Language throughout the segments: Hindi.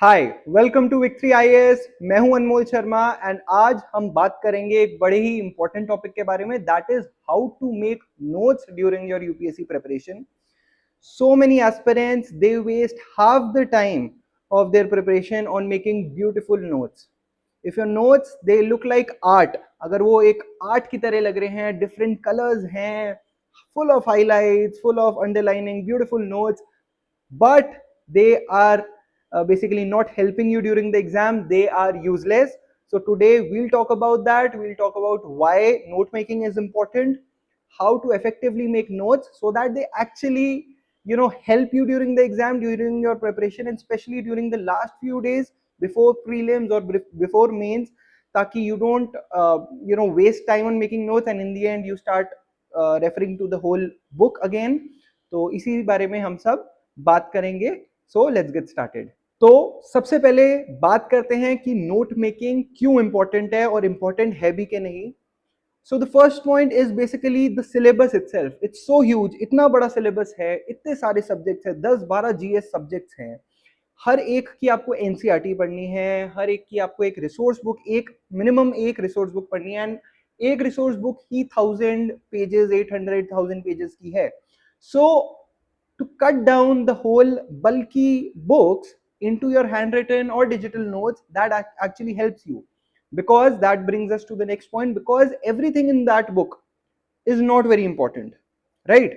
Hi, welcome to victory IAS. मैं हूं अनमोल शर्मा एंड आज हम बात करेंगे एक बड़े ही इंपॉर्टेंट टॉपिक के बारे में, that is how to make notes during your UPSC preparation. So many aspirants, they waste half the time of their preparation on making beautiful notes. If your notes they look like art, अगर वो एक आर्ट की तरह लग रहे हैं, different colors हैं, full of highlights, full of underlining, beautiful notes, but they are basically not helping you during the exam, they are useless. So today we'll talk about that. We'll talk about why note making is important, how to effectively make notes so that they actually help you during the exam, during your preparation, and especially during the last few days before prelims or before mains, ताकि you don't waste time on making notes and in the end you start referring to the whole book again. तो इसी बारे में हम सब बात करेंगे. So let's get started. तो सबसे पहले बात करते हैं कि नोट मेकिंग क्यों इंपॉर्टेंट है और इंपॉर्टेंट है भी कि नहीं. So the first point is basically the syllabus itself. It's so huge, इतना बड़ा सिलेबस है, इतने सारे सब्जेक्ट्स हैं, 10-12 जीएस सब्जेक्ट्स हैं. हर एक की आपको एनसीईआरटी पढ़नी है, हर एक की आपको एक रिसोर्स बुक, एक मिनिमम एक रिसोर्स बुक पढ़नी है, एंड एक रिसोर्स बुक ही 1000 पेजेस, 800,000 पेजेस की है. सो to cut down the whole bulky books into your handwritten or digital notes, that actually helps you, because that brings us to the next point, because everything in that book is not very important, right?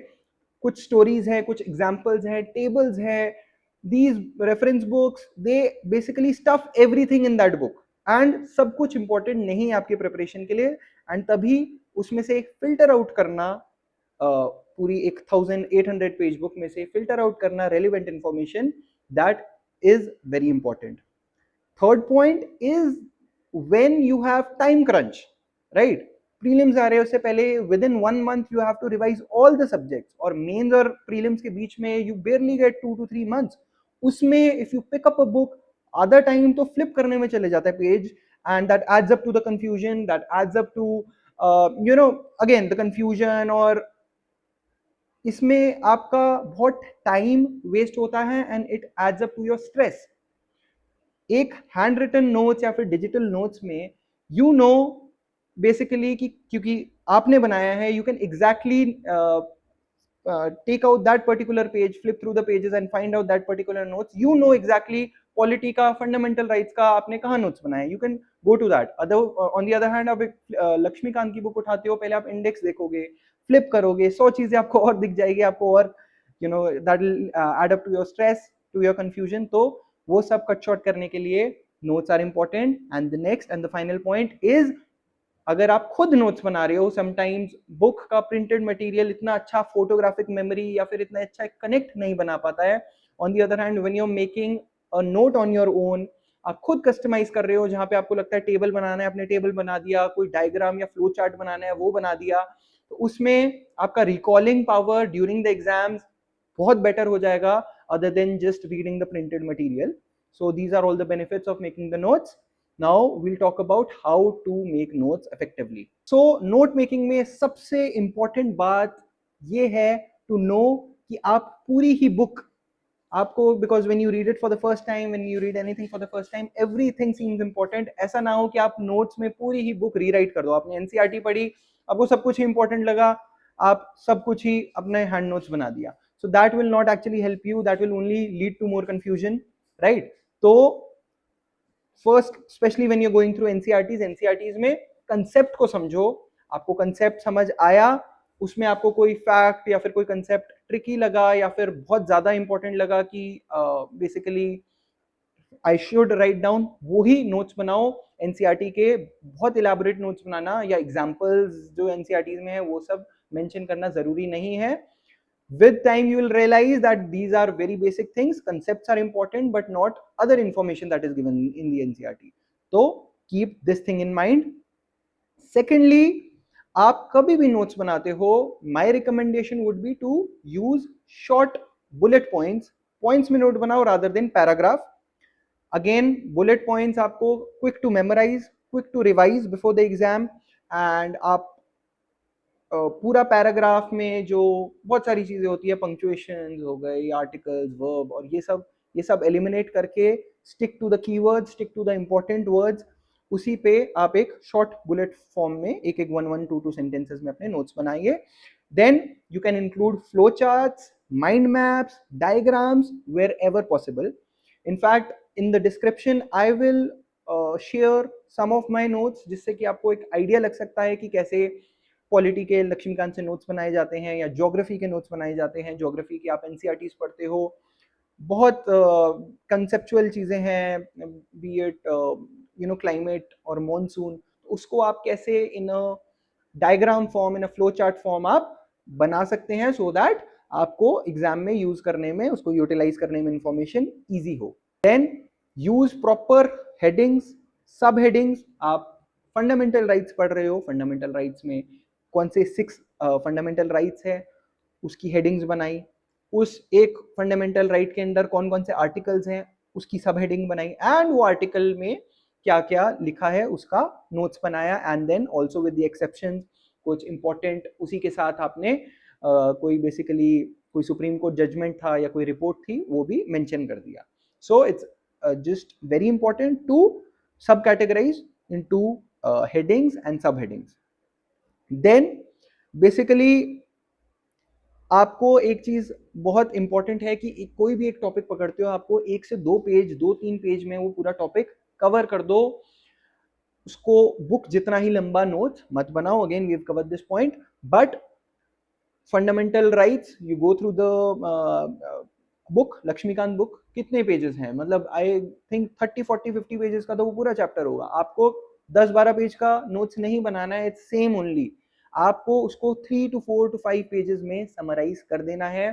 कुछ स्टोरीज हैं, कुछ एग्जाम्पल्स हैं, टेबल्स हैं. these reference books, they basically stuff everything in that book, and सब कुछ इंपॉर्टेंट नहीं है आपके प्रिपरेशन के लिए. एंड तभी उसमें से एक फिल्टर आउट करना, पूरी एक 1800 पेज बुक में से फिल्टर आउट करना relevant information, that is very important. Third point is when you have time crunch, right? Prelims आ रहे हैं, उससे पहले within 1 month you have to revise all the subjects, और मेंस और प्रीलिम्स के बीच में you barely get 2 to 3 months. उसमें if you pick up a book, आधा टाइम तो फ्लिप करने में चले जाता है page, and that adds up to the confusion, that adds up to again the confusion, और इसमें आपका बहुत टाइम वेस्ट होता है and it adds up to your stress. एक हैंड रिटन नोट्स या फिर डिजिटल नोट्स में बेसिकली कि क्योंकि आपने बनाया है, you can exactly take out that particular page, flip through the pages and find out that particular notes. Exactly polity का, फंडामेंटल राइट्स का आपने कहाँ नोट्स बनाए, you can go to that. On the other hand, आप एक लक्ष्मीकांत की बुक उठाते हो, पहले आप इंडेक्स देखोगे, फ्लिप करोगे, 100 चीजें आपको और दिख जाएगी, आपको और that will add up to your stress, to your confusion. तो वो सब कट शॉर्ट करने के लिए notes are important. And the next and the final point is, अगर आप खुद नोट्स बना रहे हो, समटाइम्स बुक का प्रिंटेड मटेरियल इतना अच्छा फोटोग्राफिक मेमोरी या फिर इतना अच्छा कनेक्ट नहीं बना पाता है. On the other hand, when you are making a note on your own, आप खुद कस्टमाइज कर रहे हो, जहां पे आपको लगता है टेबल बनाना है, आपने टेबल बना दिया, कोई डायग्राम या फ्लो चार्ट बनाना है वो बना दिया, तो उसमें आपका recalling power during the exams बहुत बेटर हो जाएगा, other than just reading the printed material. So these are all the benefits of making the notes. Now we'll talk about how to make notes effectively. So note making में सबसे important बात ये है to know कि आप पूरी ही book आपको, because when you read it for the first time, when you read anything for the first time, everything seems important. ऐसा ना हो कि आप notes में पूरी ही book rewrite कर दो. आपने एनसीईआरटी पढ़ी, आपको सब कुछ ही important लगा, आप सब कुछ ही अपने hand notes बना दिया. So that will not actually help you. That will only lead to more confusion, right? तो first, specially when you going through NCERTs में कंसेप्ट को समझो. आपको कंसेप्ट समझ आया, उसमें आपको कोई फैक्ट या फिर कोई कंसेप्ट ट्रिकी लगा या फिर बहुत ज्यादा इंपॉर्टेंट लगा कि basically I should write down, वो ही नोट्स बनाओ. एनसीईआरटी के बहुत इलेबोरेट नोट्स बनाना या एग्जांपल्स जो एनसीईआरटी में है वो सब मेंशन करना जरूरी नहीं है. With time you will realize that these are very basic things. Concepts are important but not other information that is given in the NCERT. So keep this thing in mind. Secondly, आप कभी भी नोट्स बनाते हो, my recommendation would be to use short bullet points. Points में नोट बनाओ rather than paragraph. Again, bullet points आपको quick to memorize, quick to revise before the exam, and आप पूरा पैराग्राफ में जो बहुत सारी चीजें होती है, पंक्चुएशन हो गई, आर्टिकल्स, वर्ब, और ये सब एलिमिनेट करके stick to the keywords, stick to the important words, उसी पे आप एक शॉर्ट बुलेट फॉर्म में एक एक 1-1, 2-2 सेंटेंसेस में अपने नोट्स बनाइए. Then you can include flowcharts, mind maps, diagrams wherever possible. In fact, in the description, I will share some of my notes जिससे कि आपको एक आइडिया लग सकता है कि कैसे पॉलिटी के लक्ष्मीकांत से नोट्स बनाए जाते हैं या ज्योग्राफी के नोट्स बनाए जाते हैं. ज्योग्राफी की आप एनसीईआरटीज पढ़ते हो, बहुत कंसेप्चुअल चीज़ें हैं, बी इट क्लाइमेट और मॉनसून, उसको आप कैसे in a diagram form, in a flow chart form आप बना सकते हैं सो दैट आपको एग्जाम में यूज करने में, उसको यूटिलाइज करने में इंफॉर्मेशन ईजी हो. Then use proper headings, sub headings. आप फंडामेंटल राइट्स पढ़ रहे हो, फंडामेंटल राइट्स में कौन से 6 फंडामेंटल राइट्स है उसकी हेडिंग्स बनाई. उस एक फंडामेंटल राइट के अंदर कौन कौन से आर्टिकल्स हैं उसकी सब हेडिंग बनाई, एंड वो आर्टिकल में क्या क्या लिखा है उसका नोट्स बनाया. And then also with the exception, कुछ इंपॉर्टेंट उसी के साथ आपने कोई बेसिकली कोई सुप्रीम कोर्ट जजमेंट था या कोई रिपोर्ट थी वो भी मेंशन कर दिया. So it's just very important to subcategorise into headings and subheadings. Then basically आपको एक चीज बहुत इंपॉर्टेंट है कि कोई भी एक टॉपिक पकड़ते हो, आपको 1 से 2 पेज, 2-3 पेज में वो पूरा टॉपिक कवर कर दो. उसको बुक जितना ही लंबा नोट मत बनाओ. Again we have covered this point, but fundamental rights you go through the book. Laxmikanth book कितने पेजेस हैं, मतलब आई थिंक 30-40-50 पेजेस का तो वो पूरा चैप्टर होगा. आपको 10-12 पेज का नोट्स नहीं बनाना है, इट्स सेम ओनली. आपको उसको 3 to 4 to 5 पेजेस में समराइज कर देना है.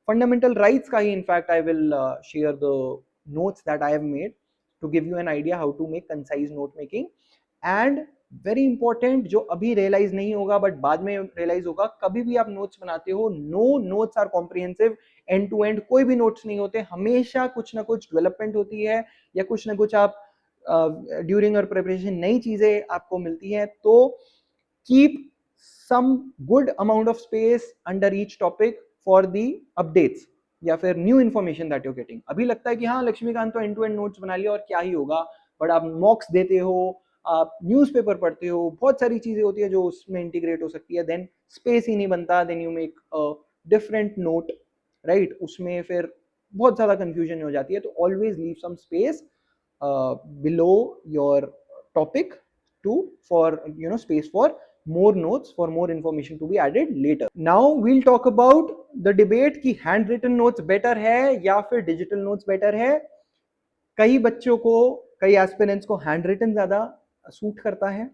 फंडामेंटल राइट्स का ही in fact I will share the notes that I have made to give you an idea how to make concise note making. And very important, जो अभी रियलाइज नहीं होगा बट बाद में रियलाइज होगा, कभी भी आप नोट्स बनाते हो, no notes are comprehensive. End to end कोई भी नोट्स नहीं होते, हमेशा कुछ ना कुछ डेवलपमेंट होती है या कुछ ना कुछ आप ड्यूरिंग योर प्रिपरेशन नई चीजें आपको मिलती हैं. तो keep some good amount of space under each topic for the updates या फिर new information that you getting. अभी लगता है कि हाँ लक्ष्मीकांत तो एंड टू एंड नोट्स बना लिया और क्या ही होगा, बट आप मॉक्स देते हो, आप न्यूज़पेपर पढ़ते हो, बहुत सारी चीजें होती है जो उसमें इंटीग्रेट हो सकती है. देन स्पेस ही नहीं बनता, then you make a different note, right. उसमें फिर बहुत ज्यादा कंफ्यूजन हो जाती है. तो always leave some space below your topic to for space for more notes, for more information to be added later. Now we'll talk about the debate कि handwritten notes better है या फिर digital notes better है. कई बच्चों को, कई एस्पिरेंट्स को हैंड रिटन ज्यादा सूट करता है.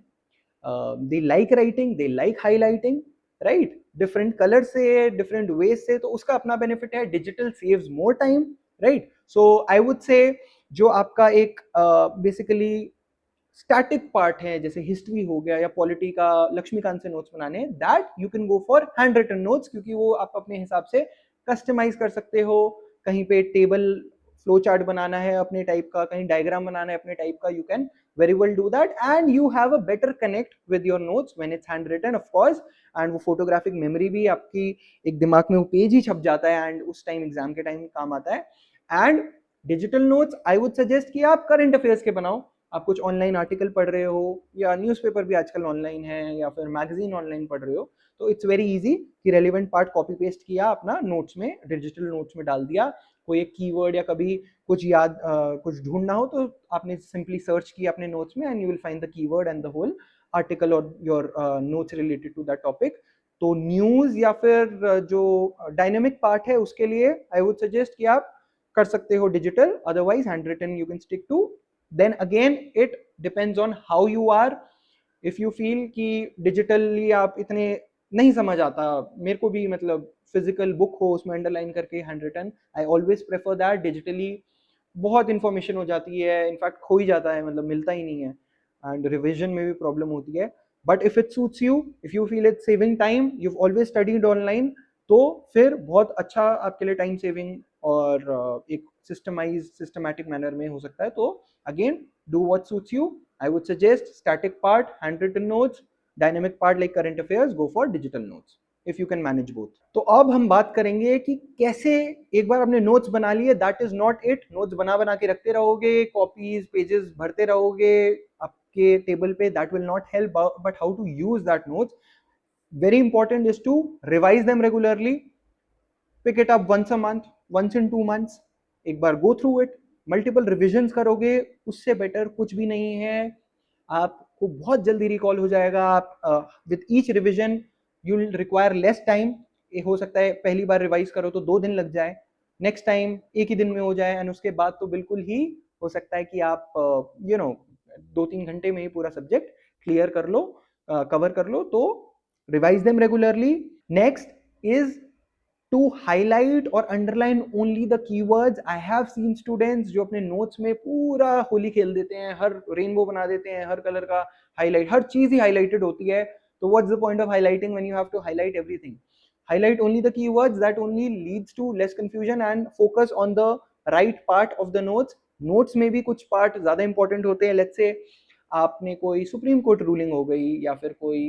They like writing, they like highlighting, right, different colour से, डिफरेंट वेज से, तो उसका अपना बेनिफिट है. Digital saves more time, right. So I would say जो आपका एक बेसिकली स्टैटिक पार्ट है, जैसे हिस्ट्री हो गया या पॉलिटी का लक्ष्मीकांत से नोट्स बनाने, that you can go for hand written notes, क्योंकि वो आप अपने हिसाब से कस्टमाइज कर सकते हो. कहीं पे टेबल फ्लो चार्ट बनाना है अपने टाइप का, कहीं डायग्राम बनाना है अपने टाइप का, you can very well do that, and you have a better connect with your notes when it's handwritten, of course. and वो photographic memory भी आपकी एक दिमाग में वो पेज ही छप जाता है एंड उस टाइम एग्जाम के टाइम काम आता है. And digital notes I would suggest कि आप करंट अफेयर्स के बनाओ. आप कुछ ऑनलाइन आर्टिकल पढ़ रहे हो या न्यूज़पेपर भी आजकल ऑनलाइन है या फिर मैगजीन ऑनलाइन पढ़ रहे हो, तो इट्स वेरी इजी कि रेलिवेंट पार्ट कॉपी पेस्ट किया, अपना नोट्स में, डिजिटल नोट्स में डाल दिया. कोई एक कीवर्ड या कभी कुछ याद कुछ ढूंढना हो तो आपने सिंपली सर्च किया अपने नोट्स में and you will find the keyword and the whole article और your notes related to that topic. तो न्यूज़ या फिर जो डायनेमिक पार्ट है उसके लिए आई वुड सजेस्ट कि आप कर सकते हो digital, otherwise hand written you can stick to. Then again it depends on how you are. If you feel कि डिजिटली आप इतने नहीं समझ आता, मेरे को भी मतलब फिजिकल बुक हो उसमें अंडरलाइन करके hand written, I always prefer that. Digitally बहुत इंफॉर्मेशन हो जाती है, इनफैक्ट खो ही जाता है, मतलब मिलता ही नहीं है, एंड रिविजन में भी प्रॉब्लम होती है. But if it suits you, if you feel it saving time, you always studied online, तो फिर बहुत अच्छा आपके लिए टाइम सेविंग और एक सिस्टमैटिक मैनर में हो सकता है. तो again do what suits you. I would suggest static part, handwritten notes, dynamic part like current affairs, go for digital notes. if you can manage both. तो अब हम बात करेंगे कि कैसे, एक बार आपने नोट्स बना लिए, that is not it, notes बना के रखते रहोगे, कॉपीज पेजेस भरते रहोगे आपके टेबल पे, that will not help, but how to use that notes, very important is to revise them regularly, pick it up once a month, once in 2 months, एक बार go through it, multiple revisions करोगे, उससे बेटर कुछ भी नहीं है, आपको बहुत जल्दी रिकॉल हो जाएगा। आप with each revision you will require less time, ये हो सकता है पहली बार रिवाइज करो तो 2 दिन लग जाए, नेक्स्ट टाइम एक ही दिन में हो जाए, एंड उसके बाद तो बिल्कुल ही हो सकता है कि आप 2-3 घंटे में ही पूरा सब्जेक्ट क्लियर कर लो, कवर कर लो। तो revise them regularly. Next is to highlight or underline only the keywords. I have seen students जो अपने notes में पूरा होली खेल देते हैं, हर रेनबो बना देते हैं, हर कलर का हाईलाइट, हर चीज ही हाईलाइटेड होती है। तो what's the point of highlighting when you have to highlight everything? Highlight only the keywords, that only leads to less confusion and focus on the right part of the notes. Notes में भी कुछ part ज़्यादा important होते हैं, let's say आपने कोई सुप्रीम कोर्ट रूलिंग हो गई या फिर कोई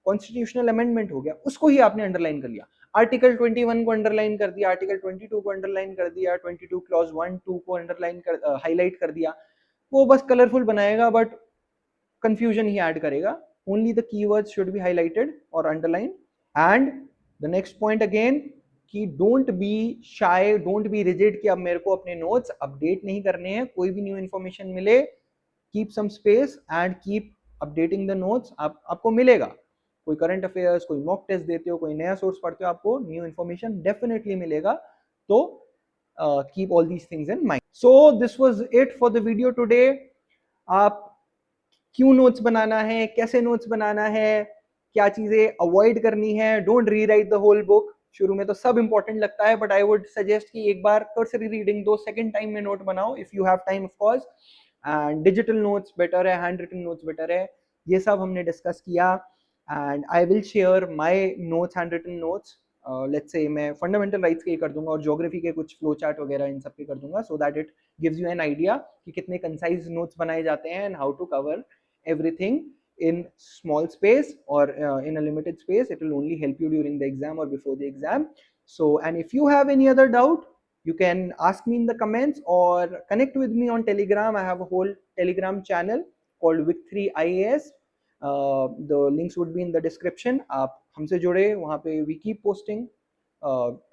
कॉन्स्टिट्यूशनल अमेंडमेंट हो गया, उसको ही आपने अंडरलाइन कर लिया, आर्टिकल 21 को अंडरलाइन कर दिया, आर्टिकल 22 को अंडरलाइन कर दिया, 22 क्लॉज 1-2 को अंडरलाइन कर हाईलाइट कर दिया, वो बस कलरफुल बनाएगा बट कंफ्यूजन ही ऐड करेगा। Only the keywords should be highlighted और underline. And the next point again कि don't be shy, don't be rigid कि अब मेरे को अपने नोट्स अपडेट नहीं करने हैं, कोई भी न्यू इन्फॉर्मेशन मिले, keep some space and keep updating the notes. आपको मिलेगा, कोई करंट अफेयर्स, कोई मॉक टेस्ट देते हो, कोई नया सोर्स पढ़ते हो, आपको न्यू इन्फॉर्मेशन डेफिनेटली मिलेगा। तो keep all these things in mind. So this was it for the video today. आप क्यों नोट्स बनाना है, कैसे नोट्स बनाना है, क्या चीजें अवॉइड करनी है, don't rewrite the whole book. शुरू में तो सब इंपॉर्टेंट लगता है, बट आई वुड सजेस्ट कि एक बार कर्सरी रीडिंग दो, सेकंड टाइम में नोट बनाओ if you have time of course. And digital notes better है, हैंड रिटन नोट्स बेटर है, ये सब हमने डिस्कस किया। And I will share my notes, hand written notes, let's say मैं फंडामेंटल राइट्स के ही कर दूंगा और ज्योग्राफी के कुछ फ्लो चार्ट वगैरह इन सब के कर दूंगा, so that it gives you an idea कि कितने कंसाइज नोट्स बनाए जाते हैं and how to cover everything in small space or in a limited space. It will only help you during the exam or before the exam. So, and if you have any other doubt, you can ask me in the comments or connect with me on Telegram. I have a whole Telegram channel called Vic3 IAS. The links would be in the description. आप हमसे जुड़े, वहाँ पे we keep posting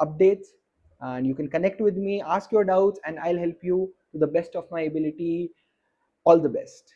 updates and you can connect with me, ask your doubts and I'll help you to the best of my ability. All the best.